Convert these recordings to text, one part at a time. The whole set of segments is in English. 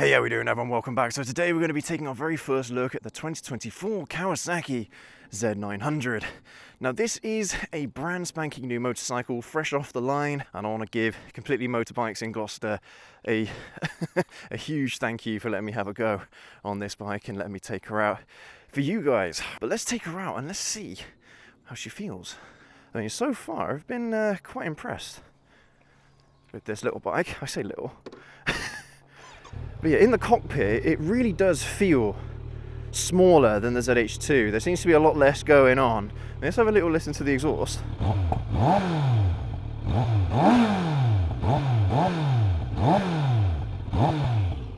Hey, how we doing everyone? Welcome back. So today we're going to be taking our very first look at the 2024 Kawasaki Z900. Now this is a brand spanking new motorcycle, fresh off the line, and I want to give Completely Motorbikes in Gloucester a huge thank you for letting me have a go on this bike and letting me take her out for you guys. But let's take her out and let's see how she feels. I mean, so far I've been quite impressed with this little bike. I say little. But yeah, in the cockpit, it really does feel smaller than the Z H2. There seems to be a lot less going on. Let's have a little listen to the exhaust.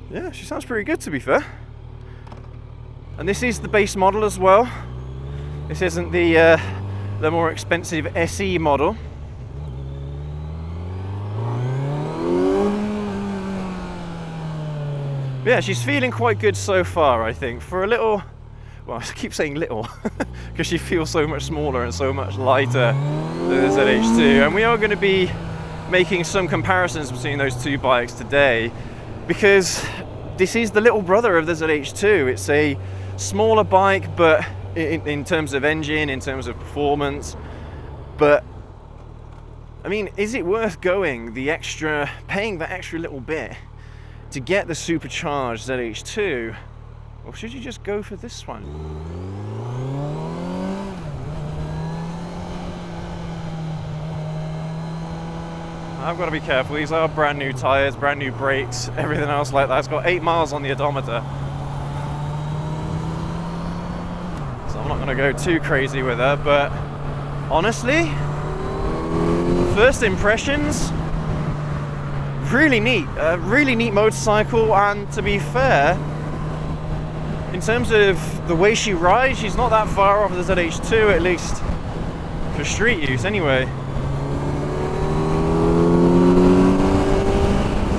Yeah, she sounds pretty good, to be fair. And this is the base model as well. This isn't the more expensive SE model. Yeah, she's feeling quite good so far, I think. For a little, well, I keep saying little, because she feels so much smaller and so much lighter than the Z H2. And we are going to be making some comparisons between those two bikes today, because this is the little brother of the Z H2. It's a smaller bike, but in terms of engine, in terms of performance. But, I mean, is it worth going the extra, paying that extra little bit to get the supercharged Z H2, or should you just go for this one? I've got to be careful. These are brand new tyres, brand new brakes, everything else like that. It's got 8 miles on the odometer, so I'm not going to go too crazy with her. But honestly, first impressions, really neat motorcycle. And to be fair, in terms of the way she rides, she's not that far off the Z H2, at least for street use anyway.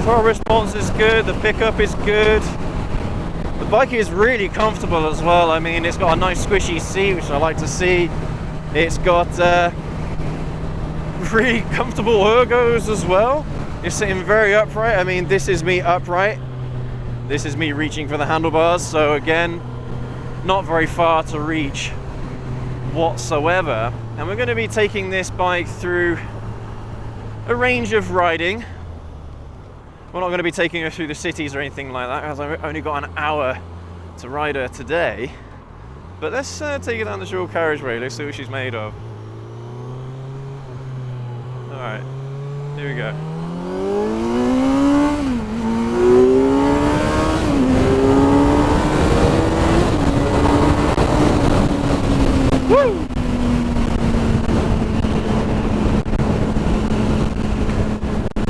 Throttle response is good, the pickup is good. The bike is really comfortable as well. I mean, it's got a nice squishy seat, which I like to see. It's got really comfortable ergos as well. You're sitting very upright. I mean, this is me upright. This is me reaching for the handlebars. So again, not very far to reach whatsoever. And we're going to be taking this bike through a range of riding. We're not going to be taking her through the cities or anything like that, because I've only got an hour to ride her today. But let's take her down the dual carriageway. Let's see what she's made of. All right, here we go. Woo!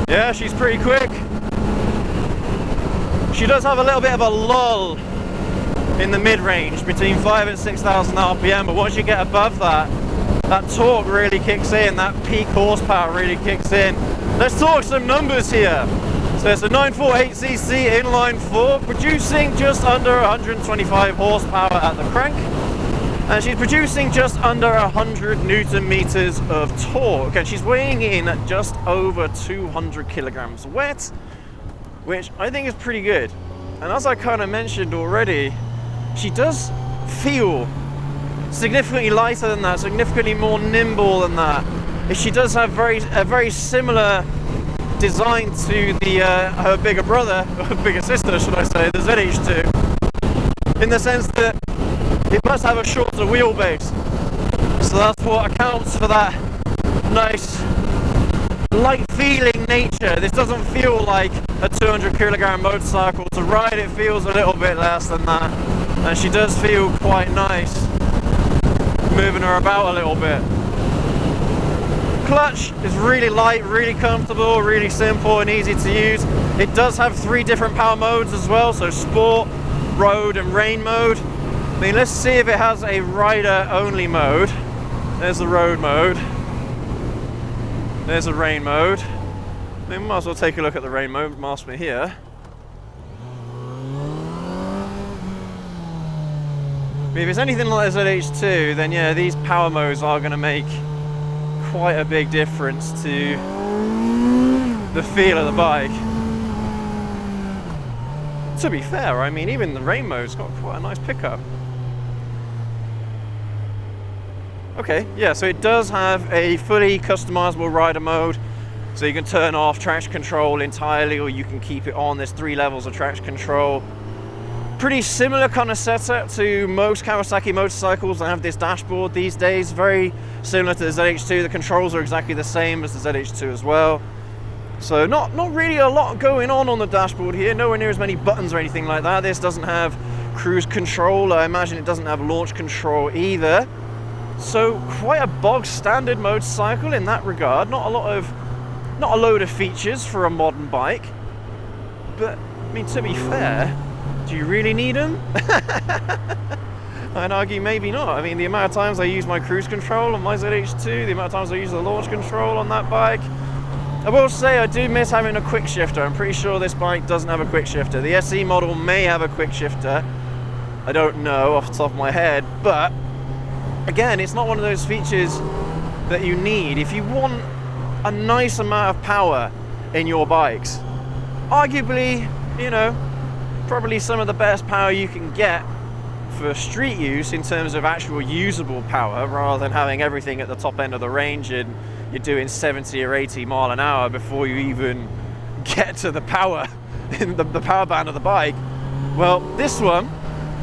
Yeah, she's pretty quick. She does have a little bit of a lull in the mid-range between 5,000 and 6,000 RPM, but once you get above that, that torque really kicks in, that peak horsepower really kicks in. Let's talk some numbers here. So it's a 948cc inline 4, producing just under 125 horsepower at the crank. And she's producing just under 100 Newton meters of torque, and she's weighing in at just over 200 kilograms wet, which I think is pretty good. And as I kind of mentioned already, she does feel significantly lighter than that, significantly more nimble than that. She does have a very similar design to the her bigger brother, or bigger sister should I say, the Z H2, in the sense that it must have a shorter wheelbase, so that's what accounts for that nice light feeling nature. This doesn't feel like a 200 kilogram motorcycle. To ride it feels a little bit less than that, and she does feel quite nice moving her about a little bit. Clutch is really light, really comfortable, really simple and easy to use. It does have 3 different power modes as well, so sport, road and rain mode. I mean, let's see if it has a rider-only mode. There's the road mode. There's the rain mode. I mean, we might as well take a look at the rain mode whilst we're here. If it's anything like the Z H2, then yeah, these power modes are going to make quite a big difference to the feel of the bike. to be fair, I mean, even the rain mode's got quite a nice pickup. Okay, yeah, so it does have a fully customizable rider mode. So you can turn off traction control entirely, or you can keep it on. There's 3 levels of traction control. Pretty similar kind of setup to most Kawasaki motorcycles that have this dashboard these days. Very similar to the ZH2. The controls are exactly the same as the ZH2 as well. So not really a lot going on the dashboard here. Nowhere near as many buttons or anything like that. This doesn't have cruise control. I imagine it doesn't have launch control either. So quite a bog standard motorcycle in that regard. Not a load of features for a modern bike, but I mean, to be fair, do you really need them? I'd argue maybe not. I mean, the amount of times I use my cruise control on my ZH2, the amount of times I use the launch control on that bike, I will say I do miss having a quick shifter. I'm pretty sure this bike doesn't have a quick shifter. The SE model may have a quick shifter. I don't know off the top of my head, but again, it's not one of those features that you need. If you want a nice amount of power in your bikes, arguably, you know, probably some of the best power you can get for street use in terms of actual usable power, rather than having everything at the top end of the range and you're doing 70 or 80 mile an hour before you even get to the power in the power band of the bike. Well, this one,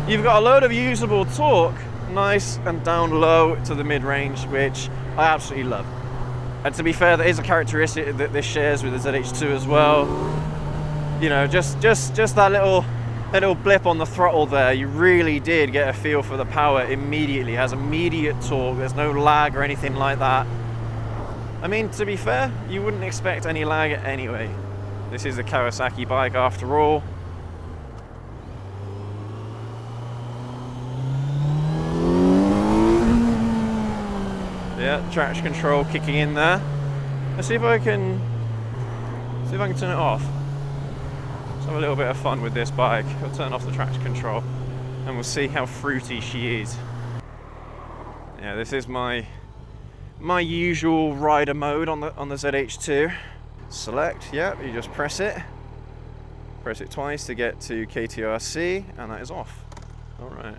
you've got a load of usable torque, nice and down low to the mid-range, which I absolutely love. And to be fair, that is a characteristic that this shares with the ZH2 as well. You know, just that little blip on the throttle there, you really did get a feel for the power immediately. It has immediate torque, there's no lag or anything like that. I mean, to be fair, you wouldn't expect any lag anyway. This is a Kawasaki bike after all. Yeah, traction control kicking in there. Let's see if I can turn it off. Let's have a little bit of fun with this bike. I'll turn off the traction control and we'll see how fruity she is. Yeah, this is my usual rider mode on the ZH2. Select, yeah, you just press it twice to get to KTRC, and that is off. All right.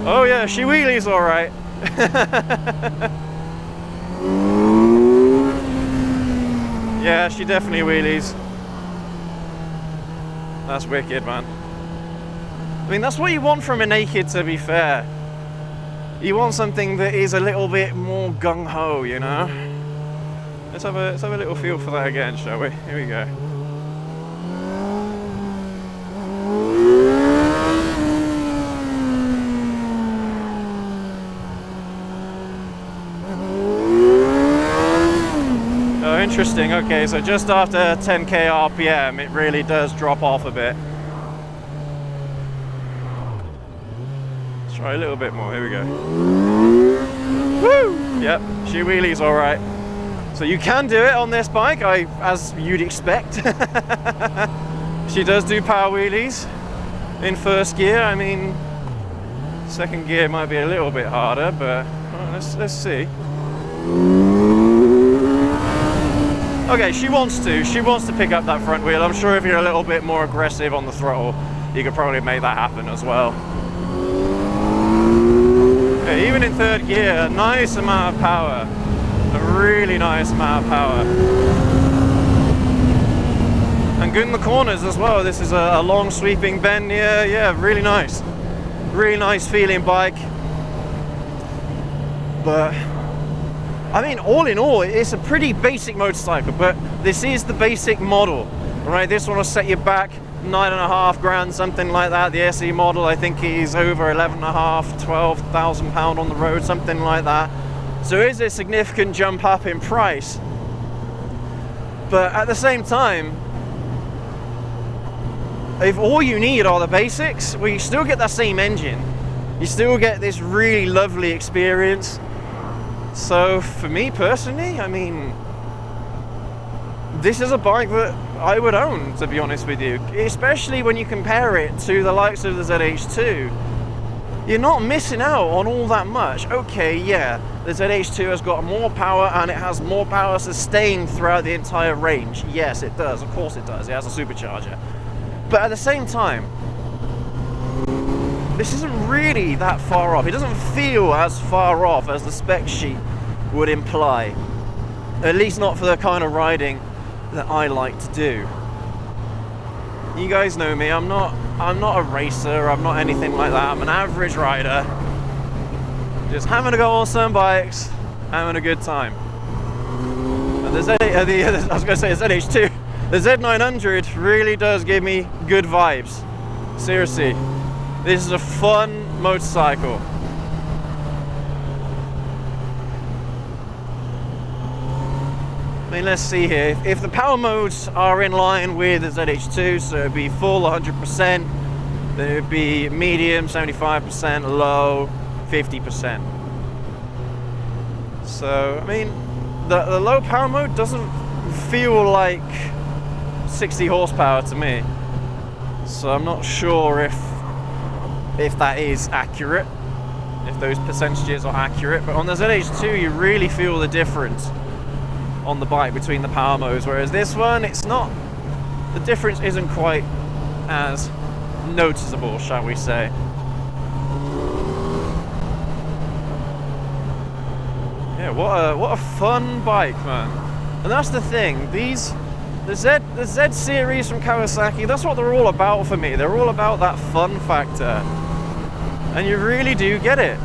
Oh yeah, she wheelies all right. Yeah, she definitely wheelies. That's wicked, man. I mean, that's what you want from a naked, to be fair. You want something that is a little bit more gung-ho, you know? Let's have a little feel for that again, shall we? Here we go. Oh, interesting. Okay, so just after 10k RPM, it really does drop off a bit. Try a little bit more, here we go. Woo! Yep, she wheelies all right. So you can do it on this bike, as you'd expect. She does do power wheelies in first gear. I mean, second gear might be a little bit harder, but well, let's see. Okay, she wants to pick up that front wheel. I'm sure if you're a little bit more aggressive on the throttle, you could probably make that happen as well. Even in third gear, a nice amount of power. A really nice amount of power. And good in the corners as well. This is a long sweeping bend here. Yeah, really nice. Really nice feeling bike. But, I mean, all in all, it's a pretty basic motorcycle, but this is the basic model, right? This one will set you back 9.5 grand, something like that. The SE model, I think, is over 11.5, 12,000 pound on the road, something like that. So it is a significant jump up in price. But at the same time, if all you need are the basics, well, you still get that same engine. You still get this really lovely experience. So for me personally, I mean, this is a bike that I would own, to be honest with you, especially when you compare it to the likes of the ZH2. you're not missing out on all that much. Okay, yeah, the ZH2 has got more power and it has more power sustained throughout the entire range. Yes, it does. Of course it does. It has a supercharger. But at the same time, this isn't really that far off. It doesn't feel as far off as the spec sheet would imply. At least not for the kind of riding that I like to do. You guys know me, I'm not a racer, I'm not anything like that. I'm an average rider, just having a go on some bikes, having a good time. And I was going to say the ZH2, the Z900 really does give me good vibes. Seriously, this is a fun motorcycle. I mean, let's see here. If the power modes are in line with the ZH2, so it'd be full 100%, then it'd be medium 75%, low 50%. So, I mean, the low power mode doesn't feel like 60 horsepower to me. So I'm not sure if that is accurate, if those percentages are accurate. But on the ZH2, you really feel the difference on the bike between the power modes, whereas this one, it's not, the difference isn't quite as noticeable, shall we say. Yeah, what a fun bike, man. And that's the thing, the Z series from Kawasaki, that's what they're all about for me. They're all about that fun factor, and you really do get it.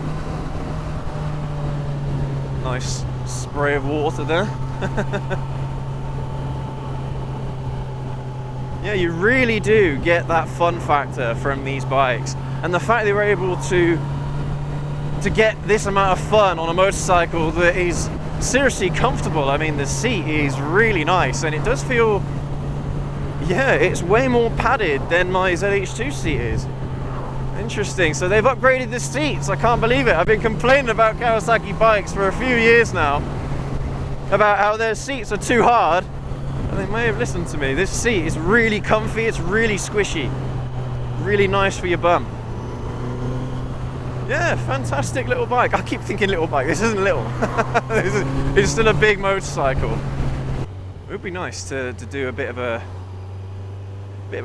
Nice spray of water there. Yeah, you really do get that fun factor from these bikes, and the fact they were able to get this amount of fun on a motorcycle that is seriously comfortable. I mean, the seat is really nice, and it does feel, yeah, it's way more padded than my ZH2 seat is. Interesting. So they've upgraded the seats. I can't believe it. I've been complaining about Kawasaki bikes for a few years now, about how their seats are too hard, and they may have listened to me. This seat is really comfy, it's really squishy, really nice for your bum. Yeah, fantastic little bike. I keep thinking little bike, this isn't little. It's still a big motorcycle. It would be nice to do a bit of a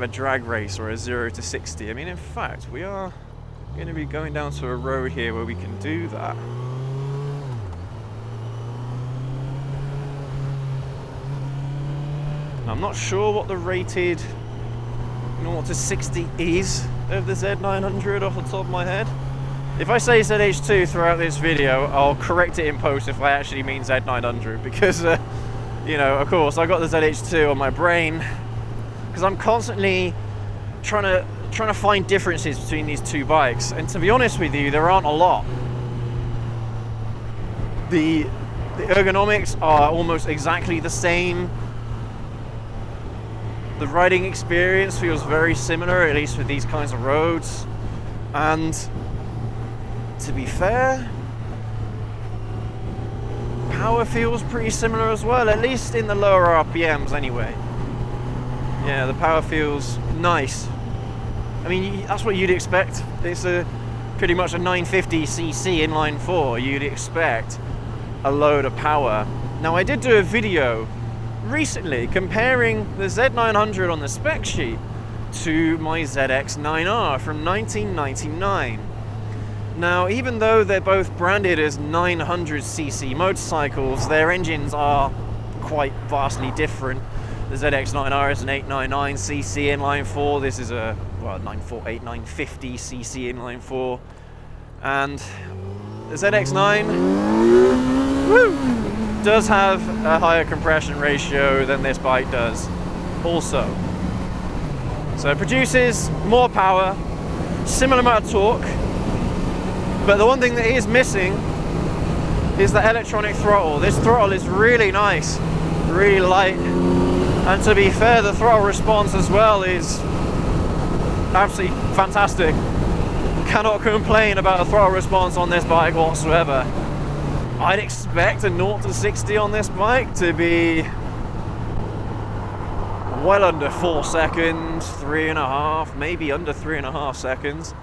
drag race or a 0 to 60. I mean, in fact, we are going to be going down to a road here where we can do that. I'm not sure what the rated 0 to 60 is of the Z900 off the top of my head. If I say ZH2 throughout this video, I'll correct it in post if I actually mean Z900, because, you know, of course, I got the ZH2 on my brain, because I'm constantly trying to find differences between these two bikes, and to be honest with you, there aren't a lot. The ergonomics are almost exactly the same. The riding experience feels very similar, at least with these kinds of roads. And to be fair, power feels pretty similar as well, at least in the lower RPMs anyway. Yeah, the power feels nice. I mean, that's what you'd expect. It's pretty much a 950cc inline 4. You'd expect a load of power. Now, I did do a video recently comparing the Z900 on the spec sheet to my ZX9R from 1999. Now, even though they're both branded as 900cc motorcycles, their engines are quite vastly different. The ZX9R is an 899cc inline 4. This is a 950cc inline 4. And the ZX9 does have a higher compression ratio than this bike does also. So it produces more power, similar amount of torque, but the one thing that is missing is the electronic throttle. This throttle is really nice, really light, and to be fair, the throttle response as well is absolutely fantastic. Cannot complain about a throttle response on this bike whatsoever. I'd expect a 0 to 60 on this bike to be well under 4 seconds, 3.5, maybe under 3.5 seconds.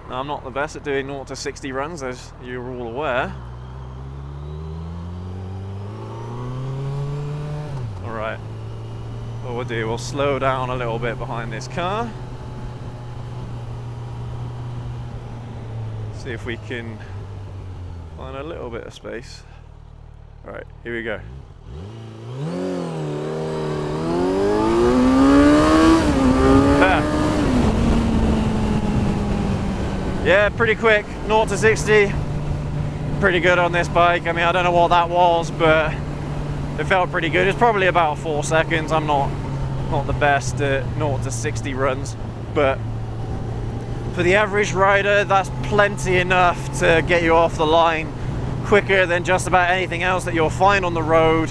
Now, I'm not the best at doing 0 to 60 runs, as you're all aware. Alright, what we'll do, we'll slow down a little bit behind this car. See if we can find a little bit of space. Alright, here we go. Yeah, pretty quick, 0 to 60. Pretty good on this bike. I mean, I don't know what that was, but it felt pretty good. It's probably about 4 seconds. I'm not the best at 0 to 60 runs, but for the average rider, that's plenty enough to get you off the line quicker than just about anything else that you'll find on the road.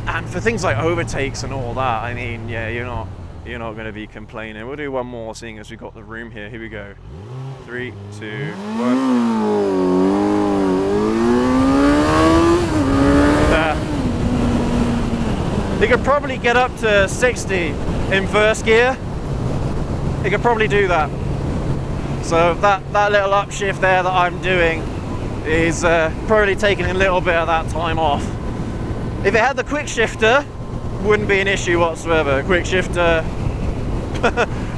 And for things like overtakes and all that, I mean, yeah, you're not going to be complaining. We'll do one more, seeing as we've got the room here. Here we go. 3, 2, 1. You could probably get up to 60 in first gear. You could probably do that. So that little upshift there that I'm doing is probably taking a little bit of that time off. If it had the quick shifter, wouldn't be an issue whatsoever. Quick shifter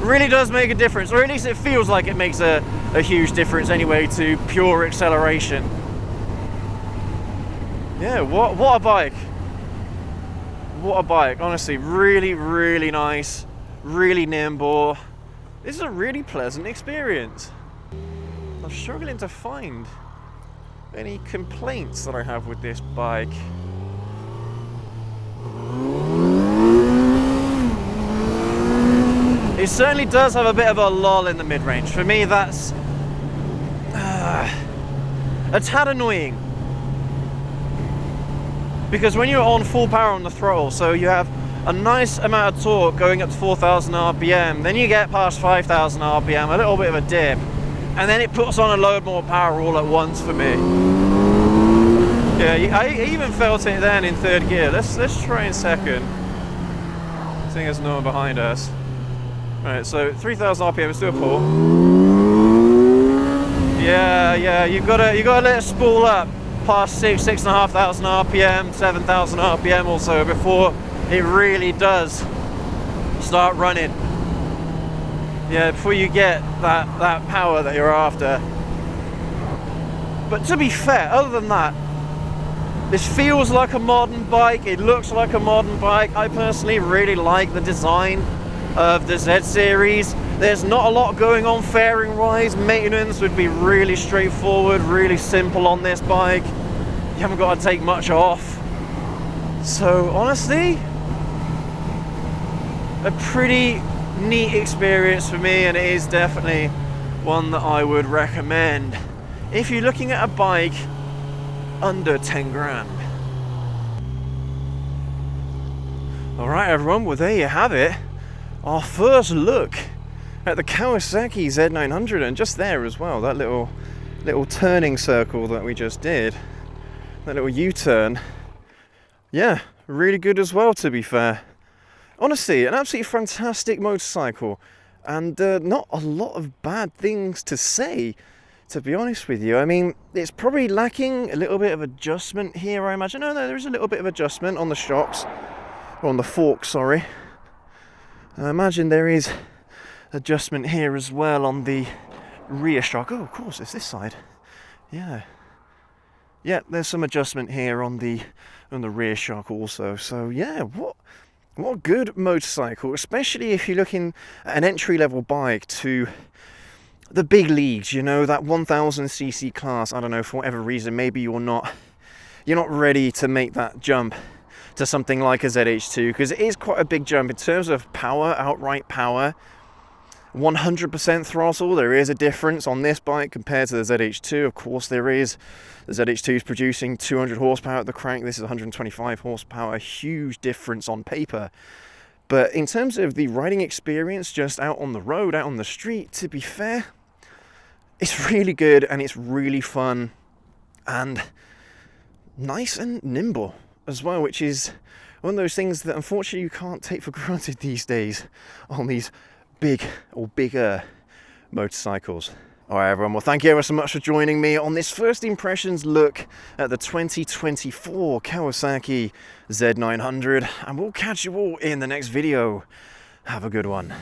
really does make a difference, or at least it feels like it makes a huge difference anyway to pure acceleration. Yeah, what a bike. What a bike, honestly, really, really nice, really nimble. This is a really pleasant experience. I'm struggling to find any complaints that I have with this bike. It certainly does have a bit of a lull in the mid-range. For me, that's a tad annoying. Because when you're on full power on the throttle, so you have a nice amount of torque going up to 4,000 RPM, then you get past 5,000 RPM, a little bit of a dip, and then it puts on a load more power all at once for me. Yeah, I even felt it then in third gear. Let's try in second. Seeing there's no one behind us. Right, so 3,000 RPM, let's do a pull. Yeah, you gotta let it spool up past 6,500 RPM, 7,000 RPM or so before it really does start running. Yeah, before you get that power that you're after. But to be fair, other than that, this feels like a modern bike, it looks like a modern bike. I personally really like the design of the Z series. There's not a lot going on fairing wise. Maintenance would be really straightforward, really simple on this bike. You haven't got to take much off. So honestly, a pretty neat experience for me, and it is definitely one that I would recommend if you're looking at a bike under 10 grand. Alright everyone, well there you have it. Our first look at the Kawasaki Z900, and just there as well, that little turning circle that we just did, that little U-turn, yeah, really good as well, to be fair. Honestly, an absolutely fantastic motorcycle, and not a lot of bad things to say, to be honest with you. I mean, it's probably lacking a little bit of adjustment here, I imagine. No, there is a little bit of adjustment on the shocks, or on the forks, sorry. I imagine there is adjustment here as well on the rear shock. Oh, of course, it's this side. Yeah, there's some adjustment here on the rear shock also. So yeah, what a good motorcycle, especially if you're looking at an entry-level bike to the big leagues. You know, that 1000cc class. I don't know, for whatever reason, maybe you're not ready to make that jump to something like a ZH2, because it is quite a big jump in terms of power, outright power. 100% throttle, there is a difference on this bike compared to the ZH2. Of course there is. The ZH2 is producing 200 horsepower at the crank, this is 125 horsepower, a huge difference on paper. But in terms of the riding experience just out on the road, out on the street, to be fair, it's really good and it's really fun and nice and nimble as well, which is one of those things that unfortunately you can't take for granted these days on these big or bigger motorcycles. Alright everyone, well thank you ever so much for joining me on this first impressions look at the 2024 Kawasaki Z900, and we'll catch you all in the next video. Have a good one.